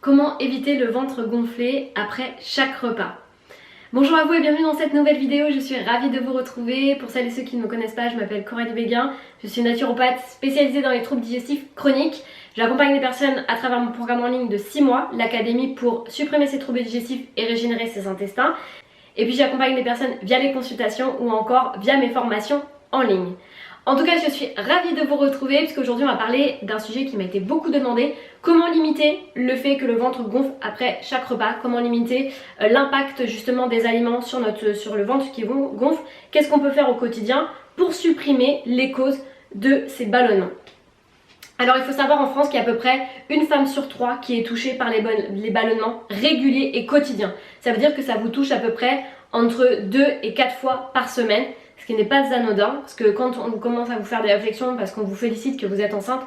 Comment éviter le ventre gonflé après chaque repas? Bonjour à vous et bienvenue dans cette nouvelle vidéo, je suis ravie de vous retrouver. Pour celles et ceux qui ne me connaissent pas, je m'appelle Coralie Béguin, je suis naturopathe spécialisée dans les troubles digestifs chroniques. J'accompagne les personnes à travers mon programme en ligne de 6 mois, l'Académie pour supprimer ses troubles digestifs et régénérer ses intestins. Et puis j'accompagne les personnes via les consultations ou encore via mes formations en ligne. En tout cas, je suis ravie de vous retrouver puisqu'aujourd'hui on va parler d'un sujet qui m'a été beaucoup demandé. Comment limiter le fait que le ventre gonfle après chaque repas? Comment limiter l'impact justement des aliments sur le ventre qui gonfle? Qu'est-ce qu'on peut faire au quotidien pour supprimer les causes de ces ballonnements? Alors il faut savoir en France qu'il y a à peu près une femme sur 3 qui est touchée par les ballonnements réguliers et quotidiens. Ça veut dire que ça vous touche à peu près entre 2 et 4 fois par semaine. Ce qui n'est pas anodin, parce que quand on commence à vous faire des réflexions parce qu'on vous félicite que vous êtes enceinte,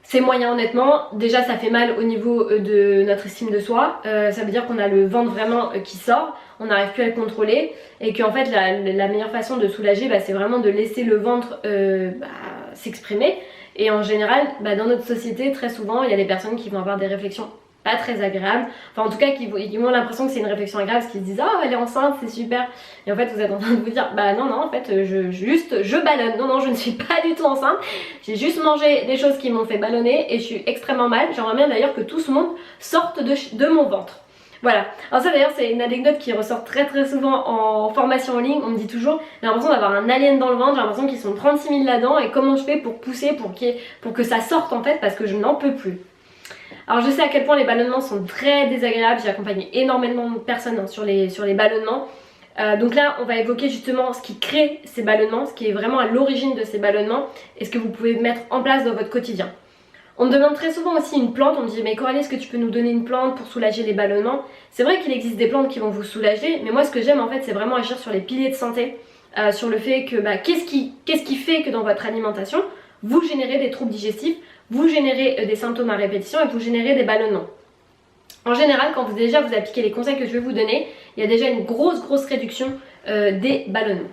c'est moyen honnêtement. Déjà ça fait mal au niveau de notre estime de soi, ça veut dire qu'on a le ventre vraiment qui sort, on n'arrive plus à le contrôler et qu'en fait la meilleure façon de soulager c'est vraiment de laisser le ventre s'exprimer. Et en général dans notre société très souvent il y a des personnes qui vont avoir des réflexions pas très agréable, enfin en tout cas qui ont l'impression que c'est une réflexion agréable parce qu'ils se disent ah elle est enceinte c'est super, et en fait vous êtes en train de vous dire bah non en fait je ballonne, non je ne suis pas du tout enceinte, j'ai juste mangé des choses qui m'ont fait ballonner et je suis extrêmement mal. J'aimerais bien d'ailleurs que tout ce monde sorte de mon ventre. Voilà, alors ça d'ailleurs c'est une anecdote qui ressort très souvent en formation en ligne. On me dit toujours j'ai l'impression d'avoir un alien dans le ventre, j'ai l'impression qu'ils sont 36 000 là-dedans et comment je fais pour pousser pour que ça sorte en fait parce que je n'en peux plus. Alors je sais à quel point les ballonnements sont très désagréables, j'ai accompagné énormément de personnes sur les ballonnements. Donc là on va évoquer justement ce qui crée ces ballonnements, ce qui est vraiment à l'origine de ces ballonnements et ce que vous pouvez mettre en place dans votre quotidien. On me demande très souvent aussi une plante, on me dit mais Coralie est-ce que tu peux nous donner une plante pour soulager les ballonnements? C'est vrai qu'il existe des plantes qui vont vous soulager, mais moi ce que j'aime en fait c'est vraiment agir sur les piliers de santé, sur le fait que qu'est-ce qui fait que dans votre alimentation vous générez des troubles digestifs, vous générez des symptômes à répétition et vous générez des ballonnements. En général, quand vous appliquez les conseils que je vais vous donner, il y a déjà une grosse réduction des ballonnements.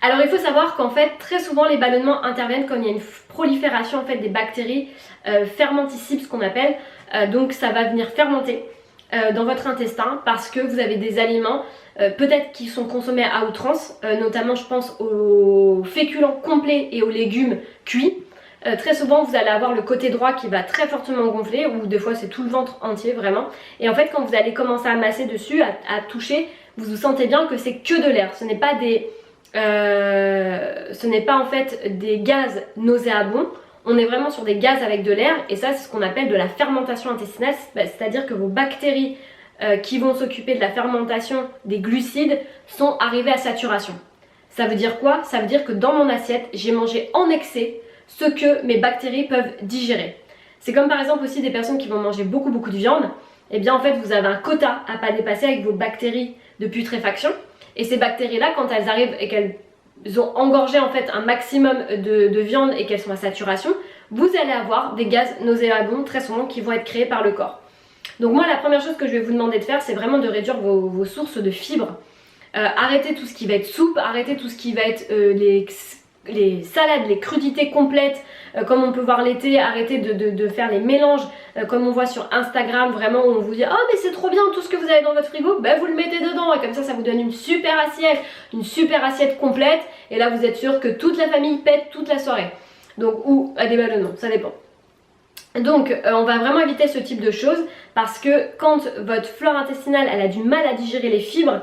Alors il faut savoir qu'en fait très souvent les ballonnements interviennent quand il y a une prolifération en fait des bactéries fermenticides, ce qu'on appelle, donc ça va venir fermenter dans votre intestin parce que vous avez des aliments peut-être qui sont consommés à outrance, notamment je pense aux féculents complets et aux légumes cuits. Très souvent vous allez avoir le côté droit qui va très fortement gonfler ou des fois c'est tout le ventre entier vraiment, et en fait quand vous allez commencer à masser dessus, à toucher, vous sentez bien que c'est que de l'air, ce n'est pas en fait des gaz nauséabonds, on est vraiment sur des gaz avec de l'air et ça c'est ce qu'on appelle de la fermentation intestinale, c'est-à-dire que vos bactéries qui vont s'occuper de la fermentation des glucides sont arrivées à saturation. Ça veut dire quoi? Ça veut dire que dans mon assiette j'ai mangé en excès ce que mes bactéries peuvent digérer. C'est comme par exemple aussi des personnes qui vont manger beaucoup de viande, et bien en fait vous avez un quota à pas dépasser avec vos bactéries de putréfaction, et ces bactéries là quand elles arrivent et qu'elles ont engorgé en fait un maximum de viande et qu'elles sont à saturation, vous allez avoir des gaz nauséabonds très souvent qui vont être créés par le corps. Donc moi la première chose que je vais vous demander de faire c'est vraiment de réduire vos sources de fibres, arrêtez tout ce qui va être soupe, arrêtez tout ce qui va être les salades, les crudités complètes comme on peut voir l'été, arrêtez de faire les mélanges comme on voit sur Instagram vraiment où on vous dit oh mais c'est trop bien tout ce que vous avez dans votre frigo, vous le mettez dedans et comme ça vous donne une super assiette complète et là vous êtes sûr que toute la famille pète toute la soirée, donc ou à des ballonnements, ça dépend. Donc on va vraiment éviter ce type de choses parce que quand votre flore intestinale elle a du mal à digérer les fibres,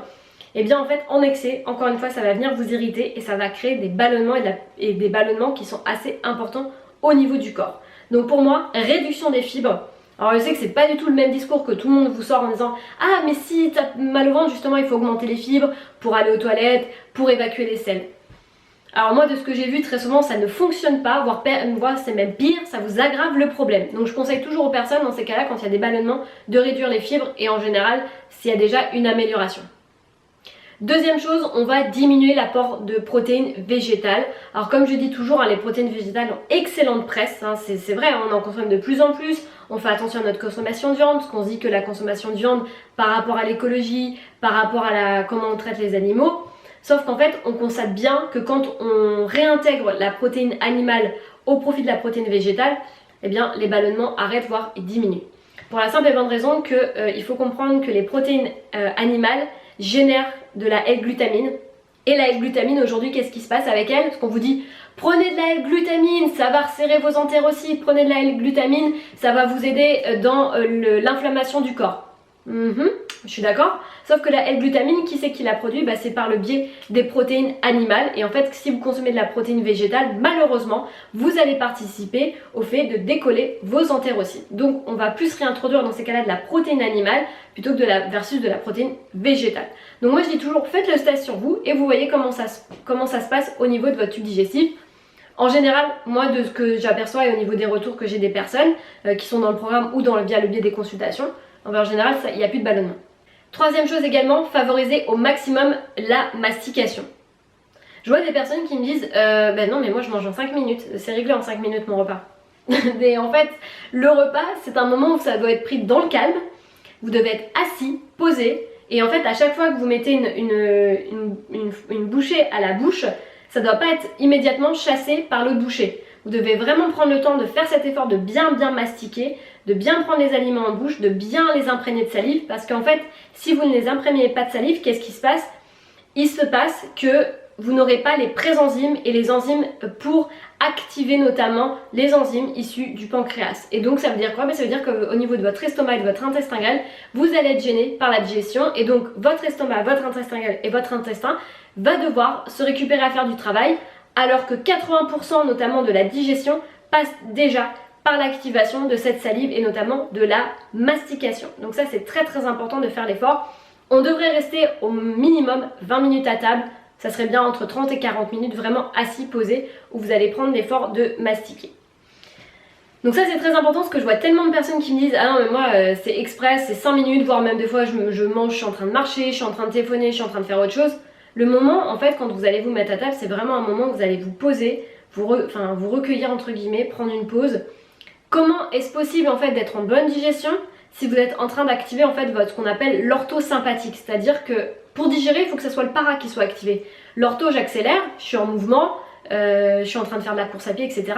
et bien en fait en excès, encore une fois ça va venir vous irriter et ça va créer des ballonnements et des ballonnements qui sont assez importants au niveau du corps. Donc pour moi, réduction des fibres. Alors je sais que c'est pas du tout le même discours que tout le monde vous sort en disant ah mais si t'as mal au ventre justement il faut augmenter les fibres pour aller aux toilettes, pour évacuer les selles. Alors moi de ce que j'ai vu très souvent ça ne fonctionne pas, voire c'est même pire, ça vous aggrave le problème. Donc je conseille toujours aux personnes dans ces cas là quand il y a des ballonnements de réduire les fibres et en général s'il y a déjà une amélioration. Deuxième chose, on va diminuer l'apport de protéines végétales. Alors comme je dis toujours, les protéines végétales ont excellente presse, c'est vrai, on en consomme de plus en plus, on fait attention à notre consommation de viande, parce qu'on se dit que la consommation de viande par rapport à l'écologie, par rapport à comment on traite les animaux, sauf qu'en fait on constate bien que quand on réintègre la protéine animale au profit de la protéine végétale, eh bien les ballonnements arrêtent voire diminuent. Pour la simple et bonne raison qu'il faut comprendre que les protéines animales génèrent de la L-glutamine. Et la L-glutamine aujourd'hui, qu'est-ce qui se passe avec elle? Parce qu'on vous dit prenez de la L-glutamine, ça va resserrer vos entérocytes, prenez de la L-glutamine, ça va vous aider dans l'inflammation du corps. Je suis d'accord. Sauf que la L-glutamine, qui c'est qui la produit? C'est par le biais des protéines animales. Et en fait, si vous consommez de la protéine végétale, malheureusement, vous allez participer au fait de décoller vos entérocytes. Donc, on va plus réintroduire dans ces cas-là de la protéine animale plutôt que versus de la protéine végétale. Donc moi, je dis toujours, faites le test sur vous et vous voyez comment ça se passe au niveau de votre tube digestif. En général, moi, de ce que j'aperçois et au niveau des retours que j'ai des personnes qui sont dans le programme ou via le biais des consultations, en général, il n'y a plus de ballonnement. Troisième chose également, favoriser au maximum la mastication. Je vois des personnes qui me disent non mais moi je mange en 5 minutes, c'est réglé en 5 minutes mon repas. Et en fait, le repas c'est un moment où ça doit être pris dans le calme, vous devez être assis, posé, et en fait à chaque fois que vous mettez une bouchée à la bouche, ça ne doit pas être immédiatement chassé par l'autre bouchée. Vous devez vraiment prendre le temps de faire cet effort de bien mastiquer, de bien prendre les aliments en bouche, de bien les imprégner de salive, parce qu'en fait, si vous ne les imprégnez pas de salive, qu'est-ce qui se passe? Il se passe que vous n'aurez pas les présenzymes et les enzymes pour activer notamment les enzymes issues du pancréas. Et donc ça veut dire quoi? Ça veut dire qu'au niveau de votre estomac et de votre intestin grêle, vous allez être gêné par la digestion, et donc votre estomac, votre intestin grêle et votre intestin va devoir se récupérer à faire du travail, alors que 80% notamment de la digestion passe déjà par l'activation de cette salive et notamment de la mastication. Donc ça c'est très très important de faire l'effort. On devrait rester au minimum 20 minutes à table, ça serait bien entre 30 et 40 minutes vraiment assis, posé, où vous allez prendre l'effort de mastiquer. Donc ça c'est très important parce que je vois tellement de personnes qui me disent ah non mais moi c'est express, c'est 5 minutes, voire même des fois je mange, je suis en train de marcher, je suis en train de téléphoner, je suis en train de faire autre chose. Le moment en fait quand vous allez vous mettre à table, c'est vraiment un moment où vous allez vous poser, vous recueillir entre guillemets, prendre une pause. Comment est-ce possible en fait d'être en bonne digestion si vous êtes en train d'activer en fait ce qu'on appelle l'orthosympathique, c'est-à-dire que pour digérer il faut que ce soit le para qui soit activé. L'ortho j'accélère, je suis en mouvement, je suis en train de faire de la course à pied, etc.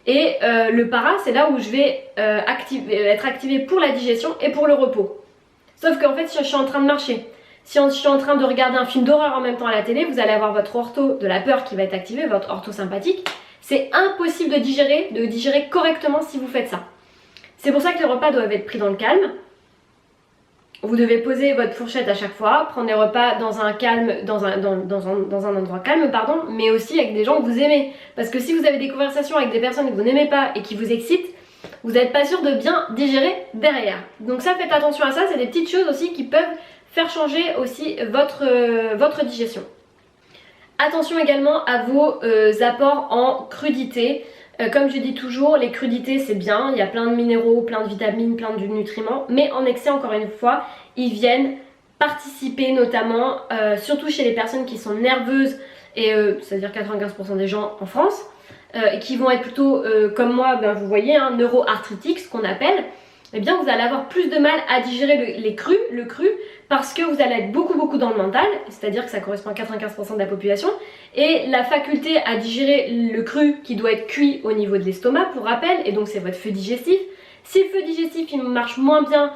Et le para c'est là où je vais être activé pour la digestion et pour le repos. Sauf qu'en fait si je suis en train de marcher, si je suis en train de regarder un film d'horreur en même temps à la télé, vous allez avoir votre ortho de la peur qui va être activé, votre orthosympathique. C'est impossible de digérer correctement si vous faites ça. C'est pour ça que les repas doivent être pris dans le calme. Vous devez poser votre fourchette à chaque fois, prendre les repas dans un calme, dans un endroit calme, pardon, mais aussi avec des gens que vous aimez. Parce que si vous avez des conversations avec des personnes que vous n'aimez pas et qui vous excitent, vous n'êtes pas sûr de bien digérer derrière. Donc ça, faites attention à ça, c'est des petites choses aussi qui peuvent faire changer aussi votre digestion. Attention également à vos apports en crudités. Comme je dis toujours, les crudités c'est bien, il y a plein de minéraux, plein de vitamines, plein de nutriments, mais en excès encore une fois, ils viennent participer notamment, surtout chez les personnes qui sont nerveuses, et c'est-à-dire 95% des gens en France, et qui vont être plutôt comme moi, vous voyez, neuro-arthritiques, ce qu'on appelle. Eh bien vous allez avoir plus de mal à digérer le cru parce que vous allez être beaucoup dans le mental, c'est-à-dire que ça correspond à 95% de la population, et la faculté à digérer le cru qui doit être cuit au niveau de l'estomac pour rappel, et donc c'est votre feu digestif. Si le feu digestif il marche moins bien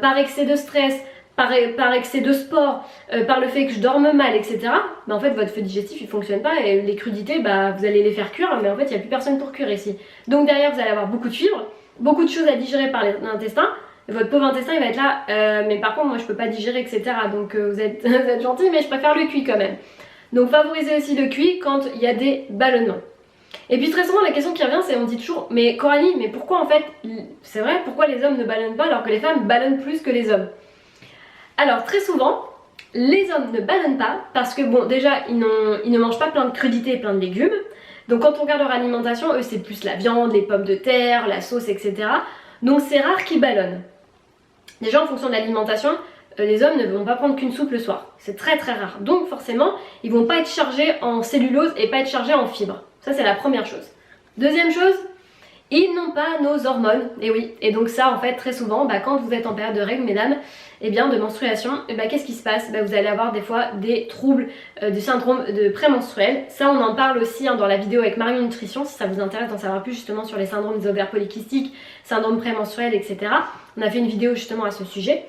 par excès de stress, par excès de sport, par le fait que je dorme mal, etc., en fait votre feu digestif il fonctionne pas et les crudités vous allez les faire cuire, mais en fait il n'y a plus personne pour cuire ici. Donc derrière vous allez avoir beaucoup de fibres, beaucoup de choses à digérer par l'intestin. Votre pauvre intestin il va être là, mais par contre moi je peux pas digérer, etc. Donc vous êtes gentil, mais je préfère le cuit quand même. Donc favorisez aussi le cuit quand il y a des ballonnements. Et puis très souvent la question qui revient c'est on dit toujours mais Coralie, mais pourquoi en fait, c'est vrai, pourquoi les hommes ne ballonnent pas alors que les femmes ballonnent plus que les hommes? Alors très souvent les hommes ne ballonnent pas parce que bon déjà ils ne mangent pas plein de crudités et plein de légumes. Donc quand on regarde leur alimentation, eux c'est plus la viande, les pommes de terre, la sauce, etc. Donc c'est rare qu'ils ballonnent. Déjà en fonction de l'alimentation, les hommes ne vont pas prendre qu'une soupe le soir. C'est très rare. Donc forcément, ils vont pas être chargés en cellulose et pas être chargés en fibres. Ça c'est la première chose. Deuxième chose, Ils n'ont pas nos hormones, et oui, et donc ça en fait très souvent, quand vous êtes en période de règles mesdames, et bien de menstruation, et qu'est-ce qui se passe? Vous allez avoir des fois des troubles du syndrome de prémenstruel. Ça on en parle aussi dans la vidéo avec Marion Nutrition, si ça vous intéresse d'en savoir plus justement sur les syndromes des ovaires polykystiques, syndrome prémenstruel, etc. On a fait une vidéo justement à ce sujet.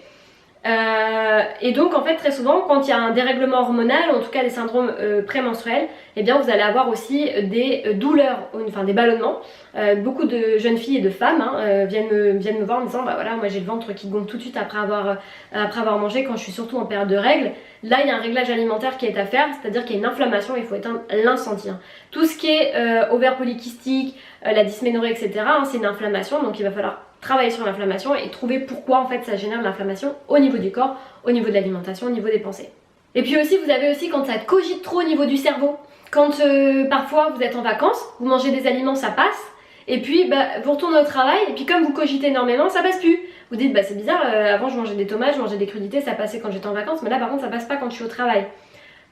Et donc en fait très souvent quand il y a un dérèglement hormonal, ou en tout cas les syndromes prémenstruels, et bien vous allez avoir aussi des douleurs, enfin des ballonnements. Beaucoup de jeunes filles et de femmes viennent me voir en me disant voilà, moi j'ai le ventre qui gonfle tout de suite après avoir mangé quand je suis surtout en période de règles. Là il y a un réglage alimentaire qui est à faire, c'est-à-dire qu'il y a une inflammation, il faut éteindre l'incendie. Tout ce qui est ovaires polykystiques, la dysménorrhée, etc. C'est une inflammation, donc il va falloir travailler sur l'inflammation et trouver pourquoi en fait ça génère de l'inflammation au niveau du corps, au niveau de l'alimentation, au niveau des pensées. Et puis aussi vous avez aussi quand ça cogite trop au niveau du cerveau, quand parfois vous êtes en vacances, vous mangez des aliments, ça passe, et puis vous retournez au travail, et puis comme vous cogitez énormément, ça passe plus. Vous dites c'est bizarre, avant je mangeais des tomates, je mangeais des crudités, ça passait quand j'étais en vacances, mais là par contre ça passe pas quand je suis au travail.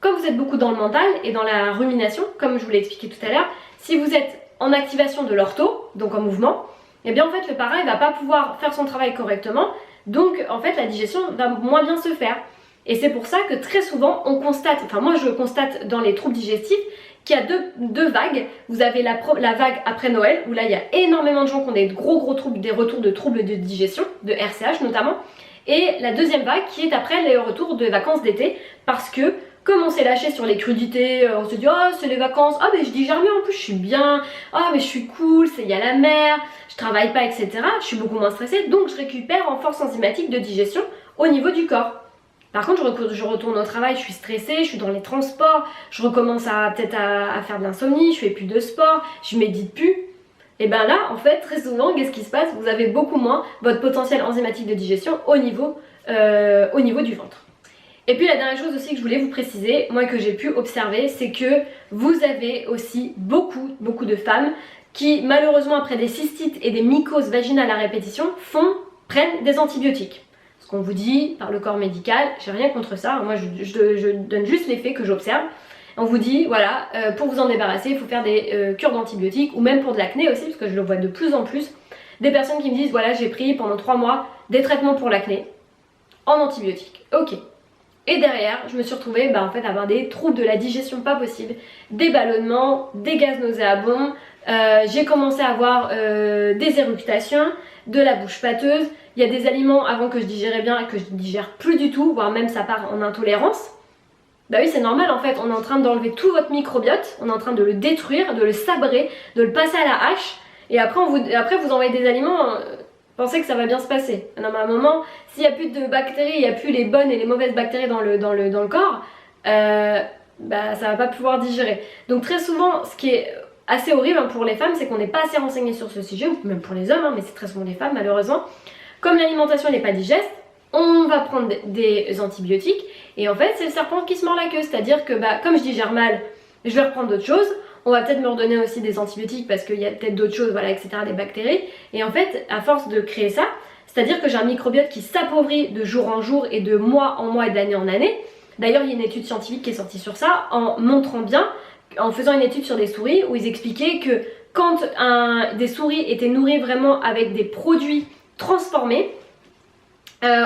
Comme vous êtes beaucoup dans le mental et dans la rumination, comme je vous l'ai expliqué tout à l'heure, si vous êtes en activation de l'ortho, donc en mouvement, et bien en fait le parrain il va pas pouvoir faire son travail correctement, donc en fait la digestion va moins bien se faire. Et c'est pour ça que très souvent on constate, enfin moi je constate dans les troubles digestifs qu'il y a deux vagues. Vous avez la vague après Noël où là il y a énormément de gens qui ont des gros troubles, des retours de troubles de digestion, de RCH notamment, et la deuxième vague qui est après les retours de vacances d'été, parce que comme on s'est lâché sur les crudités, on se dit oh c'est les vacances, ah mais je digère mieux en plus, je suis bien, ah mais je suis cool, il y a la mer, je travaille pas, etc. Je suis beaucoup moins stressée, donc je récupère en force enzymatique de digestion au niveau du corps. Par contre je retourne au travail, je suis stressée, je suis dans les transports, je recommence peut-être à faire de l'insomnie, je fais plus de sport, je médite plus. Et bien là en fait très souvent qu'est-ce qui se passe? Vous avez beaucoup moins votre potentiel enzymatique de digestion au niveau du ventre. Et puis la dernière chose aussi que je voulais vous préciser, moi que j'ai pu observer, c'est que vous avez aussi beaucoup de femmes qui malheureusement après des cystites et des mycoses vaginales à répétition prennent des antibiotiques. Ce qu'on vous dit par le corps médical, j'ai rien contre ça, moi je donne juste les faits que j'observe. On vous dit voilà, pour vous en débarrasser il faut faire des cures d'antibiotiques, ou même pour de l'acné aussi, parce que je le vois de plus en plus, des personnes qui me disent voilà j'ai pris pendant 3 mois des traitements pour l'acné en antibiotiques. Ok. Et derrière, je me suis retrouvée en fait, à avoir des troubles de la digestion pas possible, des ballonnements, des gaz nauséabonds, j'ai commencé à avoir des éructations, de la bouche pâteuse. Il y a des aliments avant que je digérais bien et que je ne digère plus du tout, voire même ça part en intolérance. Bah oui, c'est normal en fait, on est en train d'enlever tout votre microbiote, on est en train de le détruire, de le sabrer, de le passer à la hache, et après vous envoyez des aliments. Pensez que ça va bien se passer. Non mais à un moment, s'il n'y a plus de bactéries, il n'y a plus les bonnes et les mauvaises bactéries dans le corps, ça va pas pouvoir digérer. Donc très souvent, ce qui est assez horrible pour les femmes, c'est qu'on n'est pas assez renseigné sur ce sujet, ou même pour les hommes, mais c'est très souvent les femmes malheureusement. Comme l'alimentation n'est pas digeste, on va prendre des antibiotiques, et en fait c'est le serpent qui se mord la queue, c'est-à-dire que comme je digère mal, je vais reprendre d'autres choses. On va peut-être me redonner aussi des antibiotiques parce qu'il y a peut-être d'autres choses, voilà, etc., des bactéries. Et en fait, à force de créer ça, c'est-à-dire que j'ai un microbiote qui s'appauvrit de jour en jour et de mois en mois et d'année en année. D'ailleurs, il y a une étude scientifique qui est sortie sur ça, en montrant bien, en faisant une étude sur des souris, où ils expliquaient que quand des souris étaient nourries vraiment avec des produits transformés,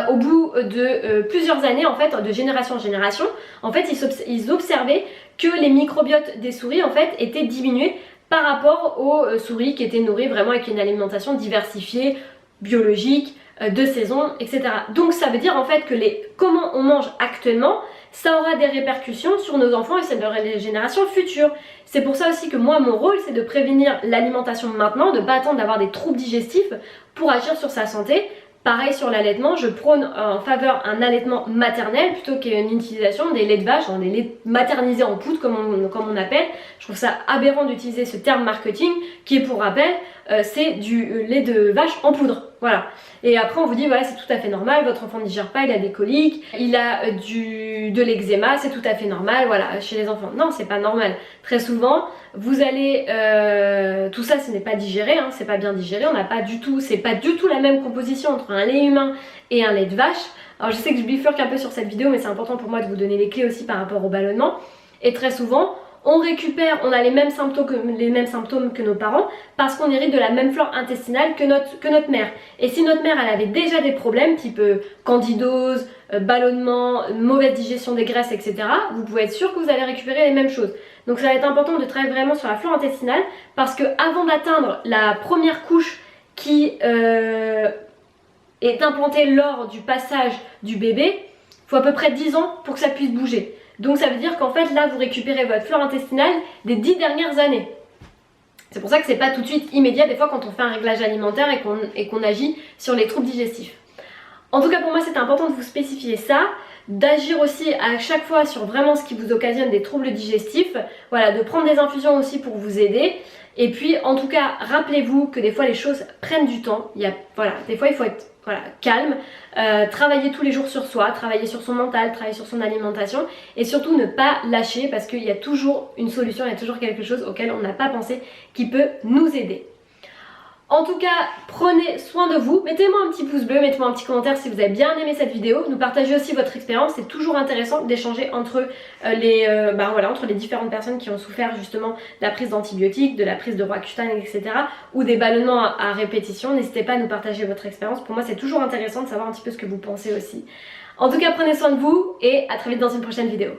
au bout de plusieurs années, en fait, de génération en génération, en fait, ils observaient que les microbiotes des souris, en fait, étaient diminués par rapport aux souris qui étaient nourries vraiment avec une alimentation diversifiée, biologique, de saison, etc. Donc ça veut dire en fait que comment on mange actuellement, ça aura des répercussions sur nos enfants et sur les générations futures. C'est pour ça aussi que moi, mon rôle, c'est de prévenir l'alimentation maintenant, de ne pas attendre d'avoir des troubles digestifs pour agir sur sa santé. Pareil sur l'allaitement, je prône en faveur un allaitement maternel plutôt qu'une utilisation des laits de vache, des laits maternisés en poudre comme on appelle. Je trouve ça aberrant d'utiliser ce terme marketing qui est, pour rappel, c'est du lait de vache en poudre. Voilà. Et après on vous dit voilà, c'est tout à fait normal, votre enfant ne digère pas, il a des coliques, il a de l'eczéma, c'est tout à fait normal, voilà, chez les enfants. Non, c'est pas normal. Très souvent, vous allez tout ça, ce n'est pas digéré, c'est pas bien digéré, c'est pas du tout la même composition entre un lait humain et un lait de vache. Alors je sais que je bifurque un peu sur cette vidéo, mais c'est important pour moi de vous donner les clés aussi par rapport au ballonnement. Et très souvent, on récupère, on a les mêmes symptômes que nos parents parce qu'on hérite de la même flore intestinale que notre mère. Et si notre mère elle avait déjà des problèmes type candidose, ballonnement, mauvaise digestion des graisses, etc., vous pouvez être sûr que vous allez récupérer les mêmes choses. Donc ça va être important de travailler vraiment sur la flore intestinale parce que avant d'atteindre la première couche qui est implantée lors du passage du bébé, il faut à peu près 10 ans pour que ça puisse bouger. Donc ça veut dire qu'en fait là vous récupérez votre flore intestinale des 10 dernières années. C'est pour ça que c'est pas tout de suite immédiat des fois quand on fait un réglage alimentaire et qu'on agit sur les troubles digestifs. En tout cas pour moi c'était important de vous spécifier ça, d'agir aussi à chaque fois sur vraiment ce qui vous occasionne des troubles digestifs, voilà, de prendre des infusions aussi pour vous aider. Et puis en tout cas rappelez-vous que des fois les choses prennent du temps, voilà, des fois il faut être calme, travailler tous les jours sur soi, travailler sur son mental, travailler sur son alimentation et surtout ne pas lâcher parce qu'il y a toujours une solution, il y a toujours quelque chose auquel on n'a pas pensé qui peut nous aider. En tout cas, prenez soin de vous, mettez-moi un petit pouce bleu, mettez-moi un petit commentaire si vous avez bien aimé cette vidéo, nous partagez aussi votre expérience, c'est toujours intéressant d'échanger entre les différentes personnes qui ont souffert justement de la prise d'antibiotiques, de la prise de Roaccutane, etc. ou des ballonnements à répétition, n'hésitez pas à nous partager votre expérience, pour moi c'est toujours intéressant de savoir un petit peu ce que vous pensez aussi. En tout cas, prenez soin de vous et à très vite dans une prochaine vidéo.